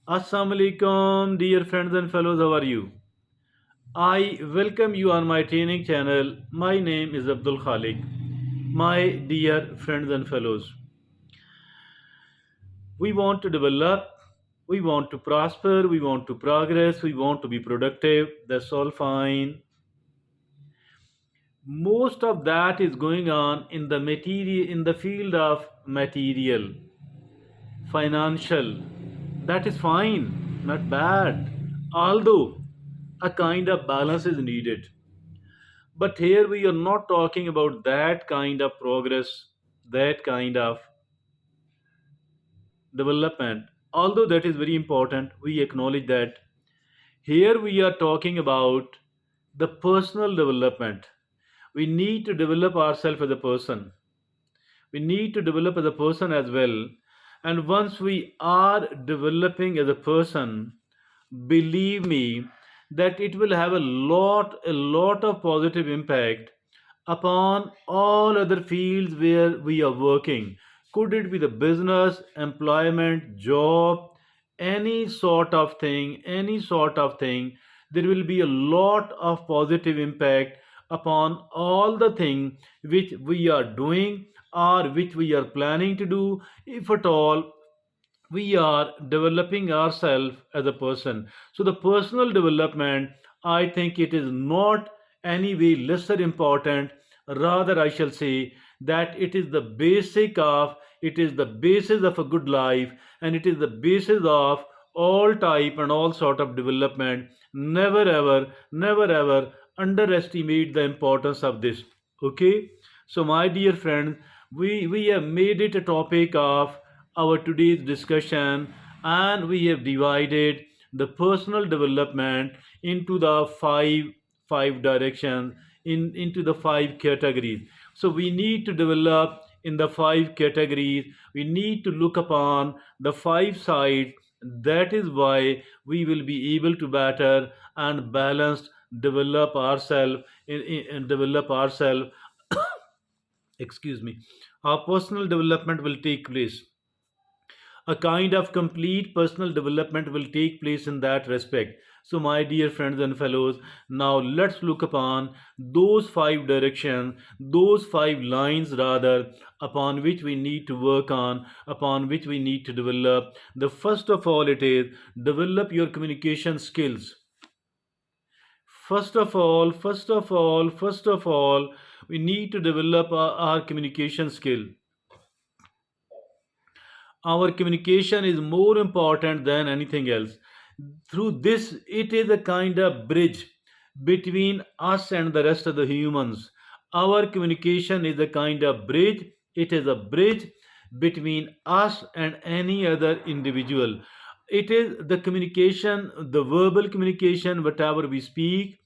Assalamu alaikum, dear friends and fellows. How are you? I welcome you on my training channel. My name is Abdul Khalik. My dear friends and fellows, we want to develop, we want to prosper, we want to progress, we want to be productive. That's all fine. Most of that is going on in the material, in the field of material, financial. That is fine, not bad. Although a kind of balance is needed. But here we are not talking about that kind of progress, that kind of development. Although that is very important, we acknowledge that. Here we are talking about the personal development. We need to develop ourselves as a person. We need to develop as a person as well. And once we are developing as a person, believe me that it will have a lot of positive impact upon all other fields where we are working. Could it be the business, employment, job, any sort of thing, there will be a lot of positive impact upon all the thing which we are doing or which we are planning to do, if at all we are developing ourselves as a person. So the personal development, I think it is not any way lesser important. Rather, I shall say that it is the basis of a good life, and it is the basis of all type and all sort of development. Never ever underestimate the importance of this. Okay, so my dear friends, we have made it a topic of our today's discussion, and we have divided the personal development into the five directions, into the five categories. So we need to develop in the five categories. We need to look upon the five sides. That is why we will be able to better and balanced develop ourselves in develop ourselves. Excuse me. Our personal development will take place. A kind of complete personal development will take place in that respect. So, my dear friends and fellows, now let's look upon those five directions, those five lines rather, upon which we need to work on, upon which we need to develop. The first of all, it is develop your communication skills. First of all, we need to develop our communication skill. Our communication is more important than anything else. Through this, it is a kind of bridge between us and the rest of the humans. Our communication is a kind of bridge. It is a bridge between us and any other individual. It is the communication, the verbal communication, whatever we speak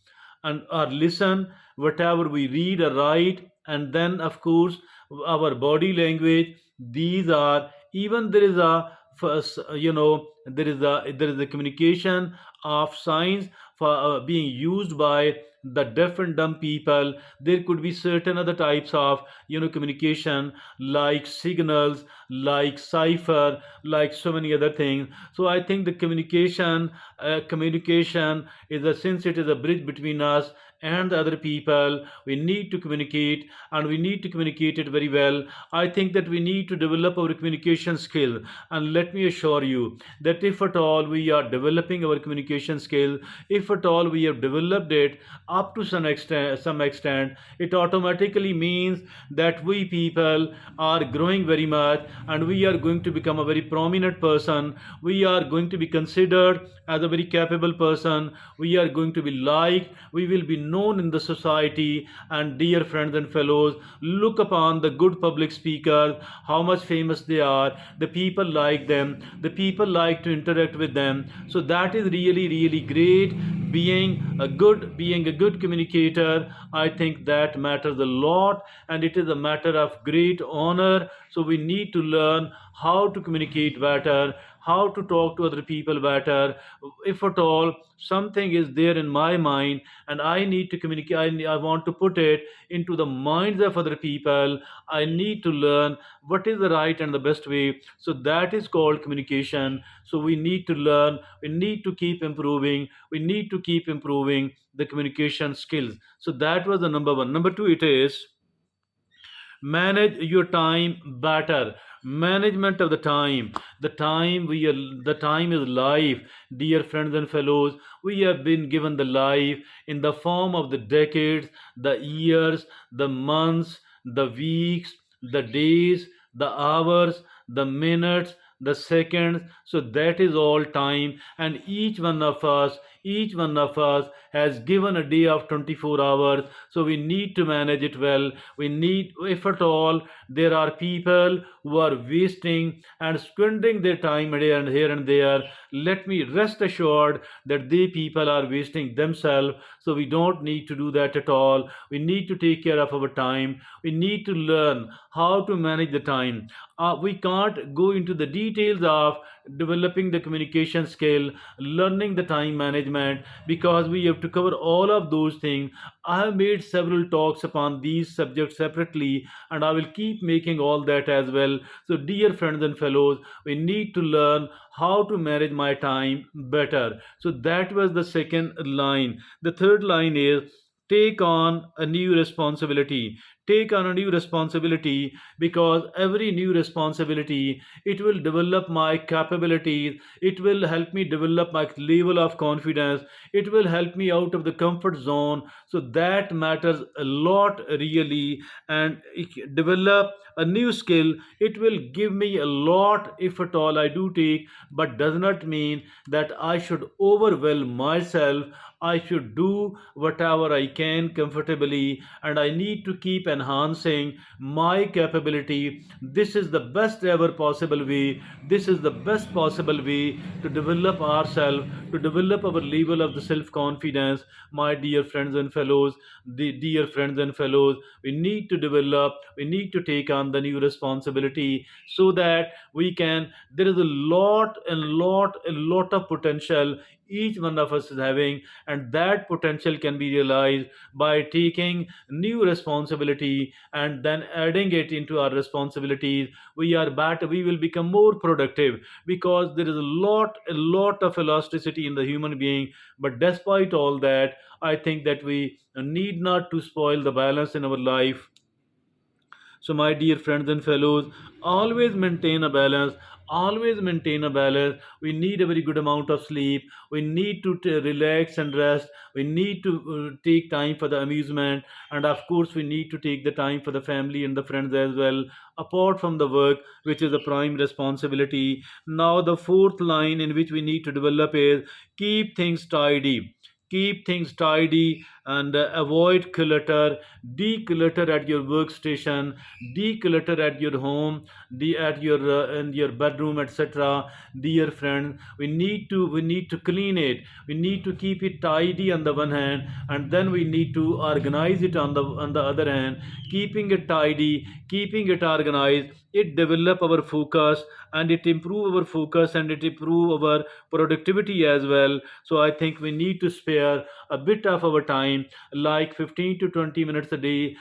and or listen, whatever we read or write, and then of course our body language. These are, even there is a first, there is a communication of signs for being used by the deaf and dumb people. There could be certain other types of communication, like signals, like cipher, like so many other things. So I think the communication is a, since it is a bridge between us and the other people, we need to communicate, and we need to communicate it very well. I think that we need to develop our communication skill. And let me assure you that if at all we are developing our communication skill, if at all we have developed it up to some extent, it automatically means that we people are growing very much, and we are going to become a very prominent person. We are going to be considered as a very capable person. We are going to be liked. We will be known in the society. And dear friends and fellows, look upon the good public speakers, how much famous they are. The people like them, the people like to interact with them. So that is really really great. Being a good communicator, I think that matters a lot, and it is a matter of great honor. So we need to learn how to communicate better, how to talk to other people better. If at all something is there in my mind and I need to communicate, I want to put it into the minds of other people, I need to learn what is the right and the best way. So that is called communication. So we need to learn, we need to keep improving, we need to keep improving the communication skills. So that was the number one. Number two, it is manage your time better. Management of the time. The time is life. Dear friends and fellows, we have been given the life in the form of the decades, the years, the months, the weeks, the days, the hours, the minutes, the seconds. So that is all time, and each one of us has given a day of 24 hours. So we need to manage it well. We need, if at all there are people who are wasting and squandering their time here and there, let me rest assured that they people are wasting themselves. So we don't need to do that at all. We need to take care of our time. We need to learn how to manage the time. We can't go into the details of developing the communication skill, learning the time management, because we have to cover all of those things. I have made several talks upon these subjects separately, and I will keep making all that as well. So, dear friends and fellows, we need to learn how to manage my time better. So, that was the second line. The third line is take on a new responsibility. Take on a new responsibility, because every new responsibility, it will develop my capabilities, it will help me develop my level of confidence, it will help me out of the comfort zone. So that matters a lot really. And develop a new skill, it will give me a lot if at all I do take, but does not mean that I should overwhelm myself. I should do whatever I can comfortably, and I need to keep enhancing my capability. This is the best ever possible way. This is the best possible way to develop ourselves, to develop our level of the self confidence. My dear friends and fellows, the dear friends and fellows, we need to develop, we need to take on the new responsibility, so that we can, there is a lot a lot of potential each one of us is having, and that potential can be realized by taking new responsibility and then adding it into our responsibilities. We are better, we will become more productive, because there is a lot of elasticity in the human being. But despite all that, I think that we need not to spoil the balance in our life. So, my dear friends and fellows, always maintain a balance. Always maintain a balance. We need a very good amount of sleep. We need to relax and rest. We need to take time for the amusement. And of course, we need to take the time for the family and the friends as well, apart from the work, which is a prime responsibility. Now, the fourth line in which we need to develop is keep things tidy. Keep things tidy and avoid clutter. Declutter at your workstation, declutter at your home, at your in your bedroom, etc. Dear friend, we need to clean it. We need to keep it tidy on the one hand, and then we need to organize it on the other hand. Keeping it tidy, keeping it organized, it develop our focus, and it improve our focus, and it improve our productivity as well. So I think we need to spare a bit of our time, like 15 to 20 minutes a day,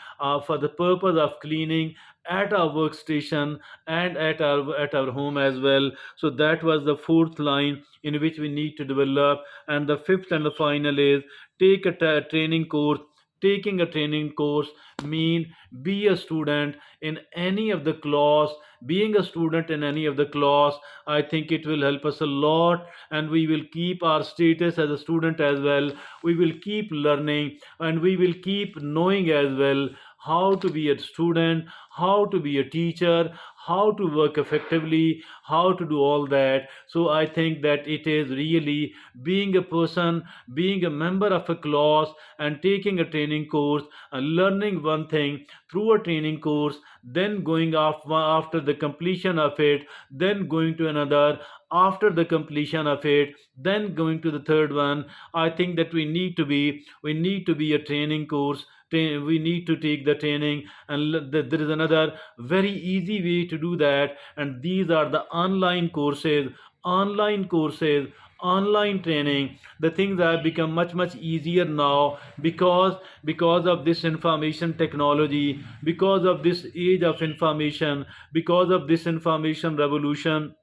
for the purpose of cleaning at our workstation and at our home as well. So that was the fourth line in which we need to develop. And the fifth and the final is take a training course. Taking a training course mean be a student in any of the class. Being a student in any of the class, I think it will help us a lot, and we will keep our status as a student as well. We will keep learning, and we will keep knowing as well how to be a student, how to be a teacher, how to work effectively, how to do all that. So I think that it is really being a person, being a member of a class, and taking a training course and learning one thing through a training course, then going off after the completion of it, then going to another after the completion of it, then going to the third one. I think that we need to be a training course. We need to take the training, and there is another very easy way to do that, and these are the online courses. online courses, online training. The things have become much easier now because of this information technology, because of this age of information, because of this information revolution.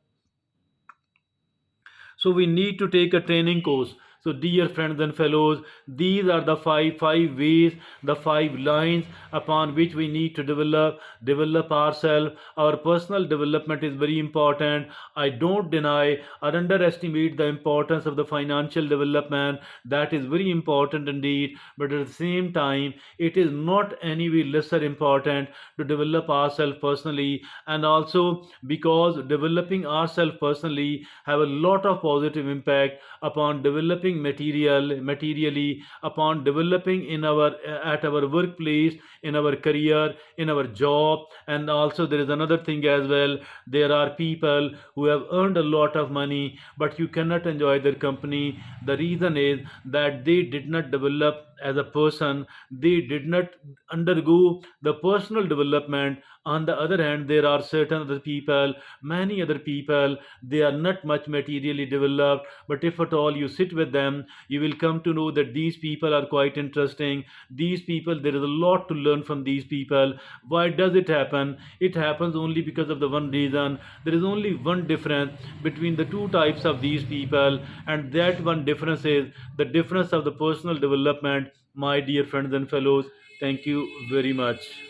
So we need to take a training course. So dear friends and fellows, these are the five ways, the five lines upon which we need to develop ourselves. Our personal development is very important. I don't deny or underestimate the importance of the financial development. That is very important indeed. But at the same time, it is not any way lesser important to develop ourselves personally. And also because developing ourselves personally have a lot of positive impact upon developing materially, upon developing in our at our workplace, in our career, in our job. And also there is another thing as well. There are people who have earned a lot of money, but you cannot enjoy their company. The reason is that they did not develop as a person, they did not undergo the personal development. On the other hand, there are certain other people, many other people, they are not much materially developed, but if at all you sit with them, you will come to know that these people are quite interesting. These people, there is a lot to learn from these people. Why does it happen? It happens only because of the one reason. There is only one difference between the two types of these people, and that one difference is the difference of the personal development. My dear friends and fellows, thank you very much.